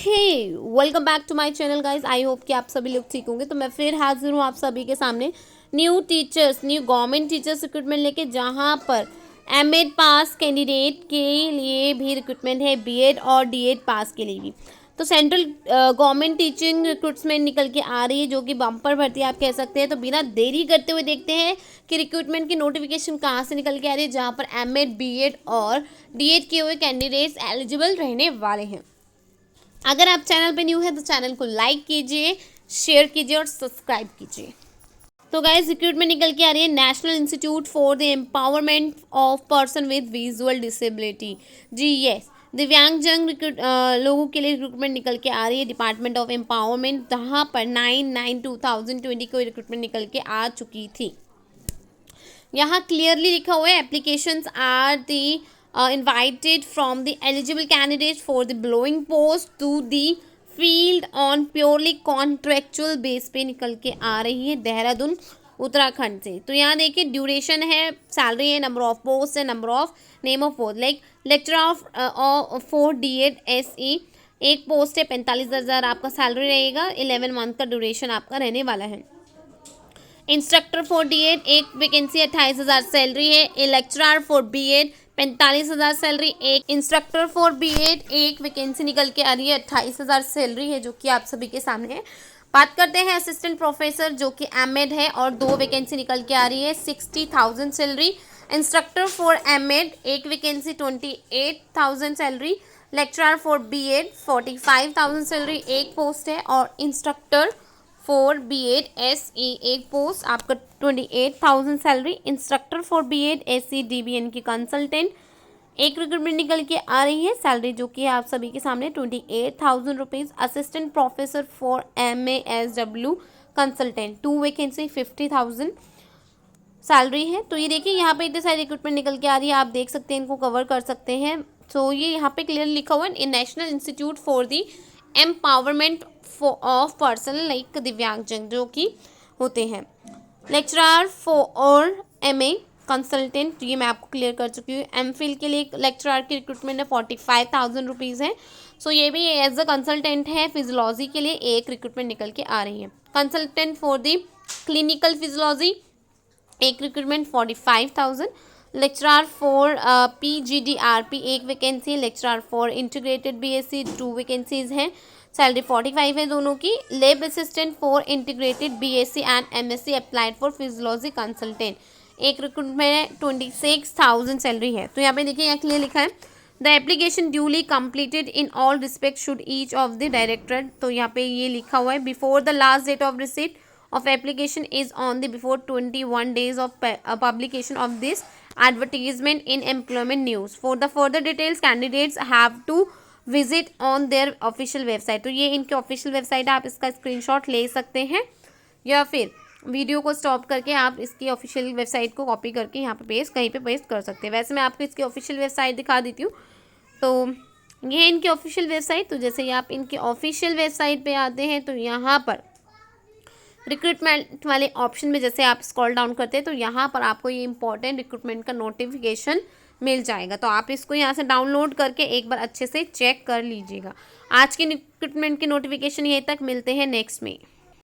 Hey welcome back to my channel guys. I hope कि आप सभी लोग ठीक होंगे। तो मैं फिर हाजिर हूँ आप सभी के सामने न्यू गवर्नमेंट टीचर्स रिक्रूटमेंट लेके, जहाँ पर एमएड पास कैंडिडेट के लिए भी रिक्रूटमेंट है, बीएड और डीएड पास के लिए भी। तो सेंट्रल गवर्नमेंट टीचिंग रिक्रूटमेंट निकल के आ रही है, जो कि बम्पर भर्ती आप कह सकते हैं। तो बिना देरी करते हुए देखते हैं कि रिक्रूटमेंट की नोटिफिकेशन कहाँ से निकल के आ रही है, जहाँ पर एमएड बीएड और डीएड किए हुए कैंडिडेट्स एलिजिबल रहने वाले हैं। अगर आप चैनल पे न्यू है तो चैनल को लाइक कीजिए, शेयर कीजिए और सब्सक्राइब कीजिए। तो गाइस, रिक्रूटमेंट निकल के आ रही है national institute for the empowerment of person with visual disability. जी यस, दिव्यांगजन लोगों के लिए रिक्रूटमेंट निकल के आ रही है डिपार्टमेंट ऑफ एम्पावरमेंट, जहाँ पर 9/9/2020 को रिक्रूटमेंट निकल के आ चुकी थी। यहाँ क्लियरली लिखा हुआ है applications are the invited from the eligible candidates for the below post to the field on purely contractual base पे निकल के आ रही है देहरादून उत्तराखंड से। तो यहाँ देखिए ड्यूरेशन है, सैलरी है, नंबर ऑफ पोस्ट है, number of name of post like lecturer of for DEd SE एक पोस्ट है, 45,000 आपका सैलरी रहेगा, 11 मंथ का ड्यूरेशन आपका रहने वाला है। इंस्ट्रक्टर फॉर डीएड एक वैकेंसी 28,000 सैलरी है। Lecturer for BEd 45,000 salary. एक इंस्ट्रक्टर फॉर बीएड एक वैकेंसी निकल के आ रही है, 28,000 सैलरी है, जो कि आप सभी के सामने है। बात करते हैं असिस्टेंट प्रोफेसर, जो कि एमएड है और 2 वैकेंसी निकल के आ रही है, 60,000 सैलरी। इंस्ट्रक्टर फॉर एमएड एक vacancy 28,000 salary. Lecturer for BEd 45,000 salary एक पोस्ट है, और इंस्ट्रक्टर फॉर बीएड एसई एक पोस्ट आपका 28,000 salary. Instructor for BEd SE DBN की कंसल्टेंट एक रिक्रूटमेंट निकल के आ रही है, सैलरी जो कि आप सभी के सामने 28,000 rupees. Assistant professor for MASW consultant 2 vacancy 50,000 salary है। तो ये देखिए यहाँ पे इतने सारे रिक्रूटमेंट निकल के आ रही है, आप देख सकते हैं, इनको कवर कर सकते हैं। तो ये यहाँ पे क्लियर लिखा हुआ है in national institute for the empowerment of person like दिव्यांगजन जो कि होते हैं। लेक्चरर फॉर एमए कंसल्टेंट ये मैं आपको क्लियर कर चुकी हूँ। एमफिल के लिए लेक्चरर की रिक्रूटमेंट है, 45,000 रुपीज़ है। सो ये भी एज अ कंसल्टेंट है। फिजियोलॉजी के लिए एक रिक्रूटमेंट निकल के आ रही है। Consultant for the clinical physiology एक रिक्रूटमेंट 45,000। लेक्चरर फॉर पीजीडीआरपी एक वैकेंसी है। Lecturer for integrated BSc 2 vacancies हैं, सैलरी 45 है दोनों की। Lab assistant for integrated BSc and MSc applied for physiology consultant एक रिक्रूटमेंट 26,000 सैलरी है। तो यहाँ पे देखिए, यहाँ क्लियर लिखा है the application duly completed in all respect should each of the director. तो यहाँ पे ये लिखा हुआ है before the last date of receipt of application is on the before 21 days of publication of this advertisement in employment news. For the further details candidates have to visit on their official website। तो ये इनके official website है, आप इसका screenshot ले सकते हैं, या फिर वीडियो को स्टॉप करके आप इसकी ऑफिशियल वेबसाइट को कॉपी करके यहाँ पे पेस्ट कहीं पे पेस्ट कर सकते हैं। वैसे मैं आपको इसकी ऑफिशियल वेबसाइट दिखा देती हूँ। तो ये इनकी ऑफिशियल वेबसाइट। तो जैसे ही आप इनकी ऑफिशियल वेबसाइट पे आते हैं, तो यहाँ पर रिक्रूटमेंट वाले ऑप्शन में जैसे आप स्क्रॉल डाउन करते हैं, तो यहाँ पर आपको ये इंपॉर्टेंट रिक्रूटमेंट का नोटिफिकेशन मिल जाएगा। तो आप इसको यहाँ से डाउनलोड करके एक बार अच्छे से चेक कर लीजिएगा। आज के रिक्रूटमेंट के नोटिफिकेशन यहीं तक, मिलते हैं नेक्स्ट में।